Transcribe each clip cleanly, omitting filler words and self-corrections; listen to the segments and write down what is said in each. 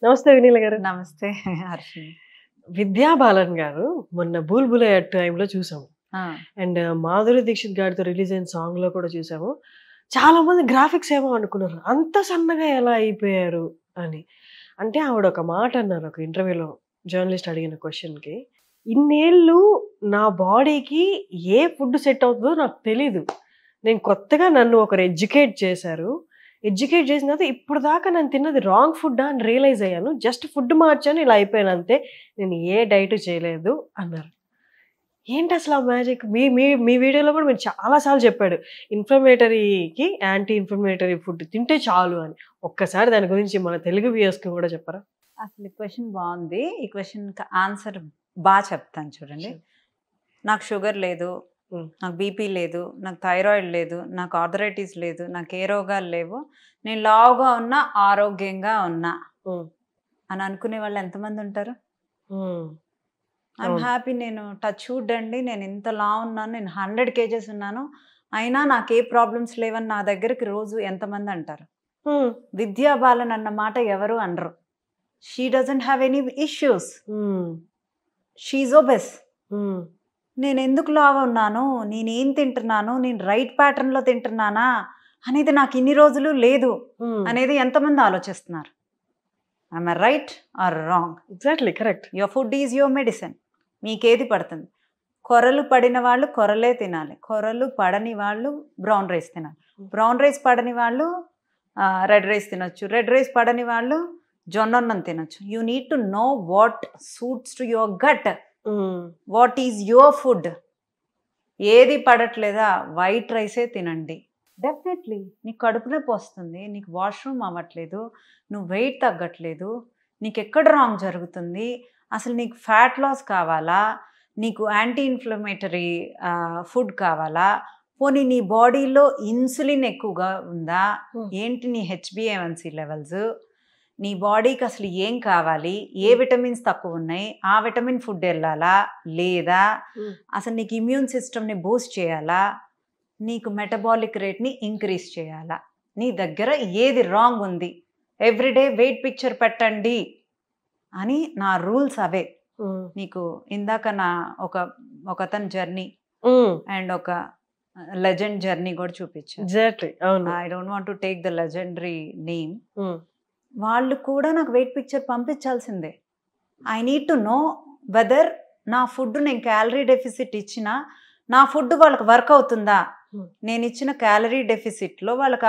నమస్తే వినీల గారు. నమస్తే హర్షిని. విద్యా బాలన్ గారు మొన్న 'బూల్ బులయ్య' టైంలో చూసాము. ఆ! అండ్ మాధురి దీక్షిత్ గారితో రిలీజ్ అయిన సాంగ్‌లో కూడా చూసాము. చాలా మంది గ్రాఫిక్స్ ఏమో అనుకున్నారు. అంత సన్నగా ఎలా అయిపోయారు అని. అంటే ఆవిడ ఒక మాట అన్నారు ఒక ఇంటర్వ్యూలో జర్నలిస్ట్ అడిగిన క్వెషన్‌కి. ఇన్నేళ్ళు నా బాడీకి ఏ ఫుడ్ సెట్ అవుతదో నాకు తెలీదు. నేను కొత్తగా నన్ను ఒకరు ఎడ్యుకేట్ చేశారు. ఎడ్యుకేట్ చేసిన తర్వాత ఇప్పటిదాకా నేను తిన్నది రాంగ్ ఫుడ్డా అని రియలైజ్ అయ్యాను. జస్ట్ ఫుడ్ మార్చాను ఇలా అయిపోయాను అంతే. నేను ఏ డైట్ చేయలేదు అన్నారు. ఏంటసలు ఆ మ్యాజిక్? మీ మీ మీ వీడియోలో కూడా మీరు చాలా సార్లు చెప్పాడు. ఇన్‌ఫ్లమేటరీకి యాంటీ ఇన్‌ఫ్లమేటరీ ఫుడ్ తింటే చాలు అని. ఒక్కసారి దాని గురించి మన తెలుగు వ్యూయర్స్‌కి కూడా చెప్పరా? అసలు ఈ క్వెషన్ బావుంది. ఈ క్వెషన్‌కి ఆన్సర్ చెప్తాను చూడండి. నాకు షుగర్ లేదు, హ్మ్. నాకు బీపీ లేదు, నాకు థైరాయిడ్ లేదు, నాకు ఆర్థరైటిస్ లేదు, నాకు ఏ రోగాలు లేవు. నేను లావుగా ఉన్నా, ఆరోగ్యంగా ఉన్నా హ్మ్. అని అనుకునే వాళ్ళు ఎంతమంది ఉంటారు? హ్మ్. ఐయామ్ అవును. హ్యాపీ. నేను టచ్ వుడ్ అండి. నేను ఇంత లావు ఉన్నాను. నేను 100 కేజెస్ ఉన్నాను. అయినా నాకు ఏ ప్రాబ్లమ్స్ లేవని నా దగ్గరికి రోజు ఎంతమంది అంటారు? హ్మ్. విద్యా బాలన్ అన్న మాట ఎవరు అనరు. She doesn't have any issues. Hmm. She is obese. Hmm. నేనెందుకు లావు ఉన్నాను? నేనేం తింటున్నాను? నేను రైట్ ప్యాటర్న్‌లో తింటున్నానా? అనేది నాకు ఇన్ని రోజులు లేదు హ్మ్. అనేది ఎంతమంది ఆలోచిస్తున్నారు? Am I right are wrong? Exactly correct. Your food is your medicine. మీకేది పడుతుంది? కొర్రలు పడిన వాళ్ళు కొర్రలే తినాలి. కొర్రలు పడని వాళ్ళు బ్రౌన్ రైస్ తినాలి. బ్రౌన్ రైస్ పడని వాళ్ళు రెడ్ రైస్ తినొచ్చు. రెడ్ రైస్ పడని వాళ్ళు జొన్నన్నం తినొచ్చు. You need to know what suits to your gut. Hmm. What is your food? ఏది పడట్లేదా? వైట్ రైసే తినండి. డెఫినెట్లీ నీకు కడుపు నొప్పి వస్తుంది, నీకు వాష్రూమ్ అవ్వట్లేదు, నువ్వు వెయిట్ తగ్గట్లేదు, నీకు ఎక్కడ రాంగ్ జరుగుతుంది, అసలు నీకు ఫ్యాట్ లాస్ కావాలా, నీకు యాంటీ ఇన్ఫ్లమేటరీ ఫుడ్ కావాలా, పోనీ నీ బాడీలో ఇన్సులిన్ ఎక్కువగా ఉందా, హ్మ్. ఏంటి నీ హెచ్బిఏవన్సీ లెవెల్స్, నీ బాడీకి అసలు ఏం కావాలి, ఏ విటమిన్స్ తక్కువ ఉన్నాయి, ఆ విటమిన్ ఫుడ్ వెళ్ళాలా లేదా, హ్మ్. అసలు నీకు ఇమ్యూన్ సిస్టమ్ని బూస్ట్ చేయాలా, నీకు మెటబాలిక్ రేట్ని ఇంక్రీజ్ చేయాలా, నీ దగ్గర ఏది రాంగ్ ఉంది, ఎవ్రీడే వెయిట్ పిక్చర్ పెట్టండి అని నా రూల్స్ అవే. హ్మ్. నీకు ఇందాక నా ఒకతని జర్నీ హ్మ్. అండ్ ఒక లెజెండ్ జర్నీ కూడా చూపించాను. ఎగ్జాక్ట్‌లీ. అవును. I don't want to take the legendary name. Hmm. వాళ్ళు కూడా నాకు వెయిట్ పిక్చర్ పంపించాల్సిందే. I need to know whether నా ఫుడ్ నేను క్యాలరీ డెఫిసిట్ ఇచ్చినా నా ఫుడ్ వాళ్ళకి వర్క్ అవుతుందా, హ్మ్. నేను ఇచ్చిన క్యాలరీ డెఫిసిట్లో వాళ్ళకి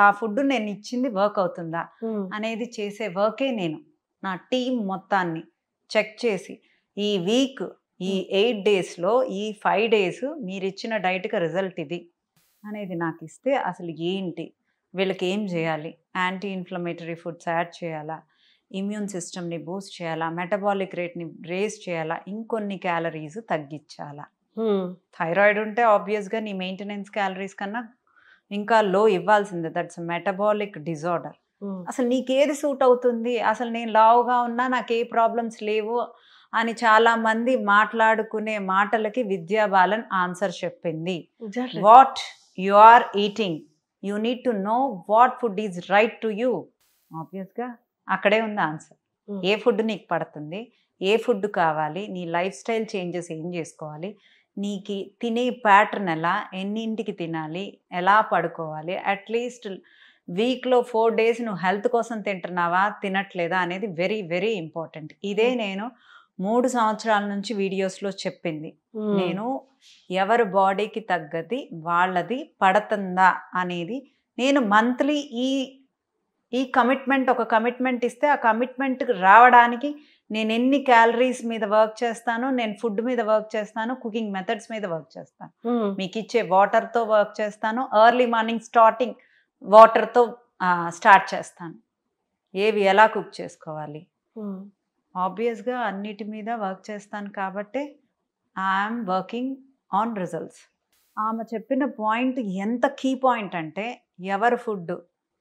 ఆ ఫుడ్ నేను ఇచ్చింది వర్క్ అవుతుందా హ్మ్. అనేది చేసే వర్కే నేను. నా టీం మొత్తాన్ని చెక్ చేసి ఈ వీక్ ఈ 8 డేస్లో ఈ 5 డేస్ మీరు ఇచ్చిన డైట్కి రిజల్ట్ ఇది అనేది నాకు ఇస్తే అసలు ఏంటి, వీళ్ళకి ఏం చేయాలి, యాంటీ ఇన్ఫ్లమేటరీ ఫుడ్స్ యాడ్ చేయాలా, ఇమ్యూన్ సిస్టమ్ని బూస్ట్ చేయాలా, మెటబాలిక్ రేట్ని రేజ్ చేయాలా, ఇంకొన్ని క్యాలరీస్ తగ్గించాలా. హ్మ్. థైరాయిడ్ ఉంటే ఆబ్వియస్గా నీ మెయింటెనెన్స్ క్యాలరీస్ కన్నా ఇంకా లో ఇవ్వాల్సిందే. That's metabolic disorder. హ్మ్. అసలు నీకేది సూట్ అవుతుంది, అసలు నేను లావుగా ఉన్నా నాకు ఏ ప్రాబ్లమ్స్ లేవు అని చాలామంది మాట్లాడుకునే మాటలకి విద్యా బాలన్ ఆన్సర్ చెప్పింది. Exactly. What you are eating, you need to know what food is right to you. ఆబ్వియస్గా అక్కడే ఉంది ఆన్సర్. హ్మ్. ఏ ఫుడ్ నీకు పడుతుంది, ఏ ఫుడ్ కావాలి, నీ లైఫ్ స్టైల్ చేంజెస్ ఏం చేసుకోవాలి, నీకు తినే ప్యాటర్న్ ఎలా, ఎన్నింటికి తినాలి, ఎలా పడుకోవాలి, అట్లీస్ట్ వీక్లో 4 డేస్ నువ్వు హెల్త్ కోసం తింటున్నావా తినట్లేదా అనేది వెరీ వెరీ ఇంపార్టెంట్. ఇదే నేను 3 సంవత్సరాల నుంచి వీడియోస్లో చెప్పింది. హ్మ్. నేను ఎవరి బాడీకి తగ్గది వాళ్ళది పడుతుందా అనేది నేను మంత్లీ ఈ ఒక కమిట్మెంట్ ఇస్తే ఆ కమిట్మెంట్కి రావడానికి నేను ఎన్ని క్యాలరీస్ మీద వర్క్ చేస్తాను, నేను ఫుడ్ మీద వర్క్ చేస్తాను, కుకింగ్ మెథడ్స్ మీద వర్క్ చేస్తాను, హ్మ్. మీకు ఇచ్చే వాటర్తో వర్క్ చేస్తాను, ఎర్లీ మార్నింగ్ స్టార్టింగ్ వాటర్తో స్టార్ట్ చేస్తాను, ఏవి ఎలా కుక్ చేసుకోవాలి, హ్మ్. ఆబ్వియస్గా అన్నిటి మీద వర్క్ చేస్తాను కాబట్టి ఐఎమ్ వర్కింగ్ ఆన్ రిజల్ట్స్. ఆమె చెప్పిన పాయింట్ ఎంత కీ పాయింట్ అంటే, ఎవరి ఫుడ్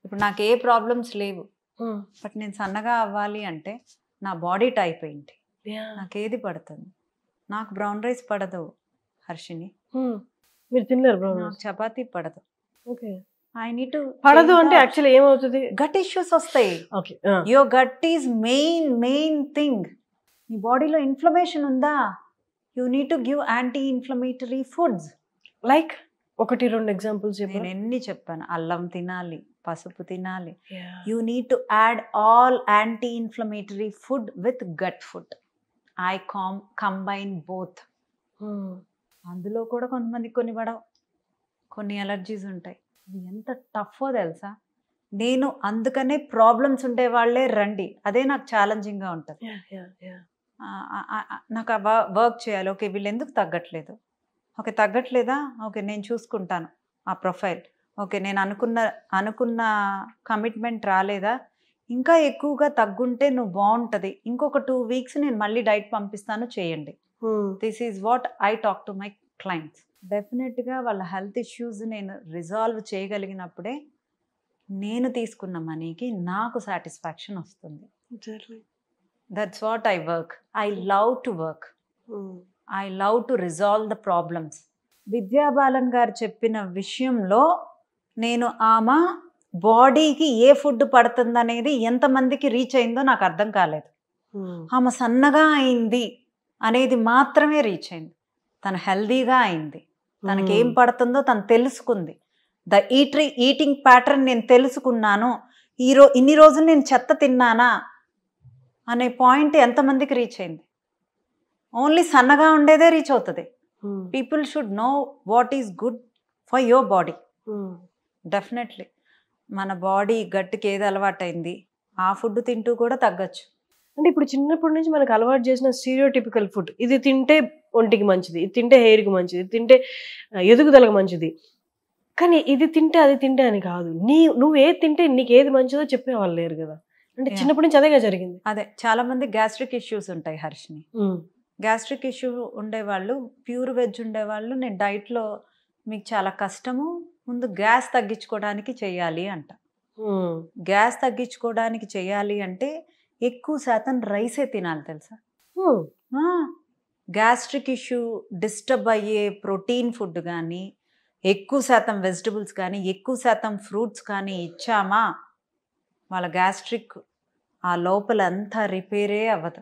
ఇప్పుడు నాకు ఏ ప్రాబ్లమ్స్ లేవు, హ్మ్. బట్ నేను సన్నగా అవ్వాలి అంటే నా బాడీ టైప్ ఏంటి, యాహ్! నాకేది పడుతుంది. నాకు బ్రౌన్ రైస్ పడదు హర్షిని, హ్మ్. మీరు తిన్నారు బ్రౌన్ నాకు రైస్? చపాతీ పడదు, ఓకే. ఐ నీడ్ టు పడదు అంటే యాక్చువల్లీ ఏమవుతుంది? గట్ ఇష్యూస్ వస్తాయి. Okay. Your gut is main thing. మీ బాడీలో ఇన్ఫ్లమేషన్ ఉందా, you need to give anti inflammatory foods. Like 1-2 examples నేను చెప్పండి. ఎన్ని చెప్పాను, అల్లం తినాలి, పసుపు తినాలి. You need to add all anti inflammatory food with gut food. I combine both. అందులో కూడా కొంతమందికి కొన్ని పడవు, కొన్ని ఎలర్జీస్ ఉంటాయి. అది ఎంత టఫో తెలుసా. నేను అందుకనే ప్రాబ్లమ్స్ ఉండే వాళ్ళే రండి, అదే నాకు ఛాలెంజింగ్గా ఉంటుంది. నాకు ఆ వర్క్ చేయాలి. ఓకే, వీళ్ళు ఎందుకు తగ్గట్లేదు? ఓకే, తగ్గట్లేదా? ఓకే, నేను చూసుకుంటాను ఆ ప్రొఫైల్. ఓకే, నేను అనుకున్న కమిట్మెంట్ రాలేదా? ఇంకా ఎక్కువగా తగ్గుంటే నువ్వు బాగుంటుంది, ఇంకొక 2 weeks నేను మళ్ళీ డైట్ పంపిస్తాను, చేయండి. This is what I talk to my clients. డెఫినెట్గా వాళ్ళ హెల్త్ ఇష్యూస్ నేను రిజాల్వ్ చేయగలిగినప్పుడే నేను తీసుకున్న మనీకి నాకు సాటిస్ఫాక్షన్ వస్తుంది. That's what I work. I love to work. I love to resolve the problems. Vidya Balan గారు చెప్పిన విషయంలో నేను ఆమె బాడీకి ఏ ఫుడ్ పడుతుందనేది ఎంతమందికి రీచ్ అయిందో నాకు అర్థం కాలేదు. ఆమె సన్నగా అయింది అనేది మాత్రమే రీచ్ అయింది. తను హెల్దీగా అయింది, తనకేం పడుతుందో తను తెలుసుకుంది. ద ఈటింగ్ ప్యాటర్న్ నేను తెలుసుకున్నాను, ఇన్ని రోజులు నేను చెత్త తిన్నానా అనే పాయింట్ ఎంతమందికి రీచ్ అయింది? ఓన్లీ సన్నగా ఉండేదే రీచ్ అవుతుంది. People should know what is good for your body. Definitely మన బాడీ గట్టికి ఏది అలవాటైంది ఆ ఫుడ్ తింటూ కూడా తగ్గచ్చు. అంటే ఇప్పుడు చిన్నప్పటి నుంచి మనకు అలవాటు చేసిన స్టీరియోటిపికల్ ఫుడ్, ఇది తింటే ఒంటికి మంచిది, ఇది తింటే హెయిర్కి మంచిది, ఇది తింటే ఎదుగుదలకు మంచిది, కానీ ఇది తింటే అది తింటే అని కాదు. నువ్వు ఏది తింటే నీకు ఏది మంచిదో చెప్పేవాళ్ళు లేరు కదా. అంటే చిన్నప్పటి నుంచి అదేగా జరిగింది. అదే చాలా మంది గ్యాస్ట్రిక్ ఇష్యూస్ ఉంటాయి హర్షిని. గ్యాస్ట్రిక్ ఇష్యూ ఉండేవాళ్ళు, ప్యూర్ వెజ్ ఉండేవాళ్ళు, నేను డైట్లో మీకు చాలా కష్టము, ముందు గ్యాస్ తగ్గించుకోవడానికి చెయ్యాలి అంట. గ్యాస్ తగ్గించుకోవడానికి చెయ్యాలి అంటే ఎక్కువ శాతం రైసే తినాలి తెలుసా. గ్యాస్ట్రిక్ ఇష్యూ డిస్టర్బ్ అయ్యే ప్రోటీన్ ఫుడ్ కానీ, ఎక్కువ శాతం వెజిటబుల్స్ కానీ, ఎక్కువ శాతం ఫ్రూట్స్ కానీ ఇచ్చామా వాళ్ళ గ్యాస్ట్రిక్ ఆ లోపల అంతా రిపేరే అవ్వదు.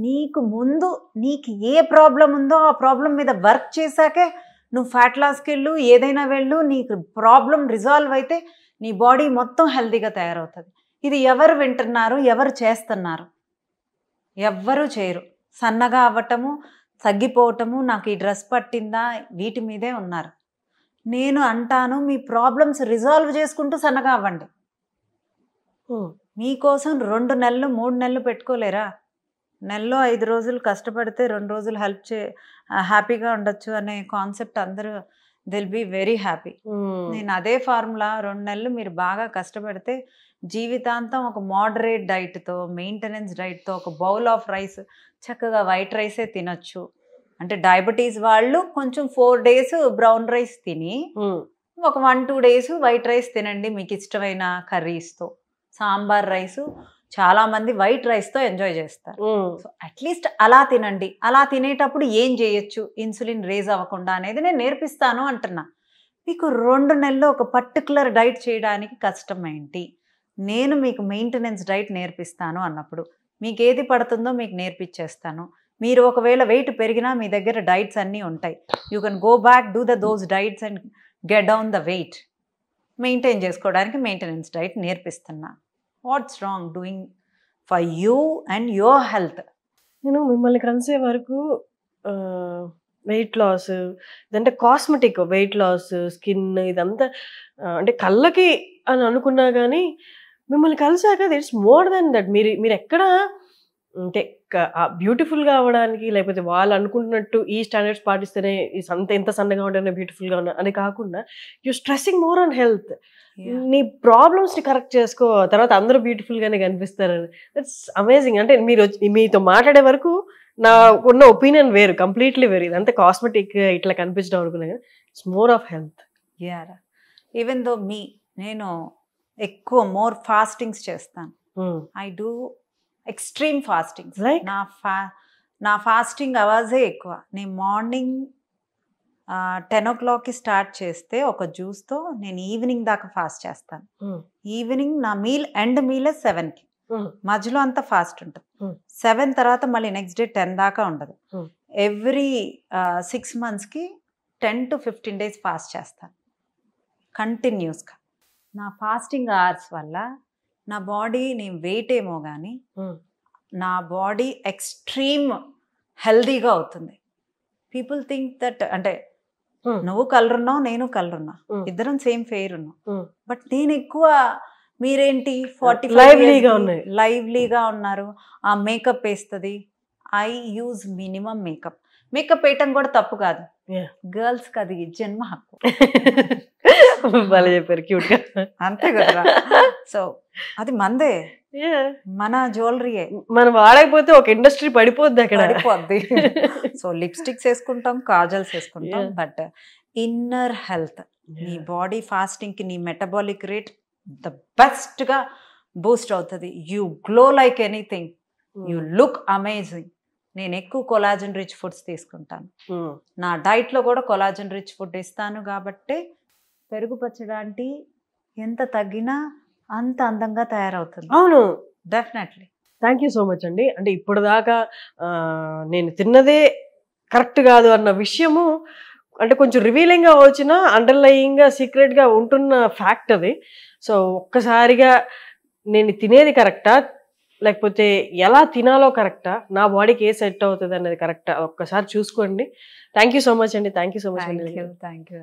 నీకు ముందు నీకు ఏ ప్రాబ్లం ఉందో ఆ ప్రాబ్లం మీద వర్క్ చేశాకే నువ్వు ఫ్యాట్ లాస్కి వెళ్ళు, ఏదైనా వెళ్ళు, నీకు ప్రాబ్లం రిజాల్వ్ అయితే నీ బాడీ మొత్తం హెల్తీగా తయారవుతుంది. ఇది ఎవరు వింటున్నారు, ఎవరు చేస్తున్నారు? ఎవ్వరూ చేయరు. సన్నగా అవ్వటము, తగ్గిపోవటము, నాకు ఈ డ్రెస్ పట్టిందా, వీటి మీదే ఉన్నారు. నేను అంటాను, మీ ప్రాబ్లమ్స్ రిజాల్వ్ చేసుకుంటూ సన్నగా అవ్వండి. మీకోసం 2 నెలలు 3 నెలలు పెట్టుకోలేరా? నెలలో 5 రోజులు కష్టపడితే 2 రోజులు హ్యాపీగా ఉండొచ్చు అనే కాన్సెప్ట్ అందరూ దిల్ బీ వెరీ హ్యాపీ. నేను అదే ఫార్ములా 2 నెలలు మీరు బాగా కష్టపడితే జీవితాంతం ఒక మోడరేట్ డైట్తో, మెయింటెనెన్స్ డైట్తో, ఒక బౌల్ ఆఫ్ రైస్, చక్కగా వైట్ రైసే తినొచ్చు. అంటే డయాబెటీస్ వాళ్ళు కొంచెం 4 days బ్రౌన్ రైస్ తిని ఒక 1-2 days వైట్ రైస్ తినండి మీకు ఇష్టమైన కర్రీస్తో. సాంబార్ రైసు చాలామంది వైట్ రైస్తో ఎంజాయ్ చేస్తారు. సో అట్లీస్ట్ అలా తినండి. అలా తినేటప్పుడు ఏం చేయొచ్చు ఇన్సులిన్ రేజ్ అవ్వకుండా అనేది నేను నేర్పిస్తాను అంటున్నా. మీకు 2 నెలలు ఒక పర్టికులర్ డైట్ చేయడానికి కష్టం ఏంటి? నేను మీకు మెయింటెనెన్స్ డైట్ నేర్పిస్తాను అన్నప్పుడు మీకు ఏది పడుతుందో మీకు నేర్పించేస్తాను. మీరు ఒకవేళ వెయిట్ పెరిగినా మీ దగ్గర డైట్స్ అన్నీ ఉంటాయి. You can go back, do those diets and get down the weight. Maintain చేసుకోవడానికి మెయింటెనెన్స్ డైట్ నేర్పిస్తున్నా. What's wrong doing for you and your health? నేను మిమ్మల్ని కలిసే వరకు వెయిట్ లాస్, ఇదంటే కాస్మెటిక్ వెయిట్ లాస్, స్కిన్ ఇదంతా అంటే కళ్ళకి అని అనుకున్నా కానీ మిమ్మల్ని కలిసాక ఇట్స్ మోర్ దెన్ దట్. మీరు ఎక్కడ అంటే బ్యూటిఫుల్గా అవ్వడానికి, లేకపోతే వాళ్ళు అనుకుంటున్నట్టు ఈ స్టాండర్డ్స్ పాటిస్తేనే ఎంత సన్నగా ఉంటేనే బ్యూటిఫుల్గా ఉన్నా అని కాకుండా you stressing more on health. నీ ప్రాబ్లమ్స్ని కరెక్ట్ చేసుకో, తర్వాత అందరూ బ్యూటిఫుల్గానే కనిపిస్తారు. That's amazing. అంటే మీతో మాట్లాడే వరకు నా ఉన్న ఒపీనియన్ వేరు, కంప్లీట్లీ వేరు. ఇదంతా కాస్మెటిక్ ఇట్లా కనిపించడం అనుకున్నా కానీ it's more of health. Yaara even though నేను ఎక్కువ మోర్ ఫాస్టింగ్స్ చేస్తాను. I do extreme fastings. నా ఫాస్టింగ్ అవర్సే ఎక్కువ. నేను మార్నింగ్ 10 o'clockకి స్టార్ట్ చేస్తే ఒక జ్యూస్తో నేను ఈవినింగ్ దాకా ఫాస్ట్ చేస్తాను. ఈవినింగ్ నా ఎండ్ మీలే 7కి, మధ్యలో అంతా ఫాస్ట్ ఉంటుంది. 7 తర్వాత మళ్ళీ నెక్స్ట్ డే 10 దాకా ఉండదు. ఎవ్రీ 6 monthsకి 10 to 15 days ఫాస్ట్ చేస్తాను కంటిన్యూస్గా. నా ఫాస్టింగ్ అవర్స్ వల్ల నా బాడీ, నేను వెయిట్ ఏమో కానీ నా బాడీ ఎక్స్ట్రీమ్ హెల్దీగా అవుతుంది. పీపుల్ థింక్ దట్, అంటే నువ్వు కలర్ ఉన్నావు, నేను కలర్ ఉన్నా, ఇద్దరం సేమ్ ఫెయిర్ ఉన్నాం, బట్ నేను ఎక్కువ, మీరేంటి 45 లైవ్లీగా ఉన్నారు. ఆ మేకప్ వేస్తుంది. I use minimum makeup. Makeup వేయటం కూడా తప్పు కాదు, గర్ల్స్కి అది జన్మ హక్కు. చెప్పారు క్యూట్ గా, అంతే కదా. సో అది మందే, మన జ్యువెలరీయే. మనం వాడకపోతే ఒక ఇండస్ట్రీ పడిపోద్ది అక్కడ, పడిపోద్ది. సో లిప్స్టిక్స్ వేసుకుంటాం, కాజల్స్ వేసుకుంటాం, బట్ ఇన్నర్ హెల్త్, నీ బాడీ ఫాస్టింగ్కి నీ మెటబాలిక్ రేట్ ద బెస్ట్గా బూస్ట్ అవుతుంది. You glow like anything, you look amazing. నేను ఎక్కువ కొలాజన్ రిచ్ ఫుడ్స్ తీసుకుంటాను. నా డైట్లో కూడా కొలాజన్ రిచ్ ఫుడ్ ఇస్తాను కాబట్టి పెరుగు పచ్చడి ఎంత తగ్గినా అంత అందంగా తయారవుతుంది. అవును, definitely. Thank you so much అండి. అంటే ఇప్పుడు దాకా నేను తిన్నదే కరెక్ట్ కాదు అన్న విషయము అంటే కొంచెం రివీలింగ్గా వచ్చిన అండర్లయింగ్గా సీక్రెట్గా ఉంటున్న ఫ్యాక్ట్ అది. సో ఒక్కసారిగా నేను తినేది కరెక్టా, లేకపోతే ఎలా తినాలో కరెక్టా, నా బాడీకి ఏ సెట్ అవుతుంది అనేది కరెక్టా, ఒక్కసారి చూసుకోండి. థ్యాంక్ యూ సో మచ్ అండి. Thank you so much. Thank you.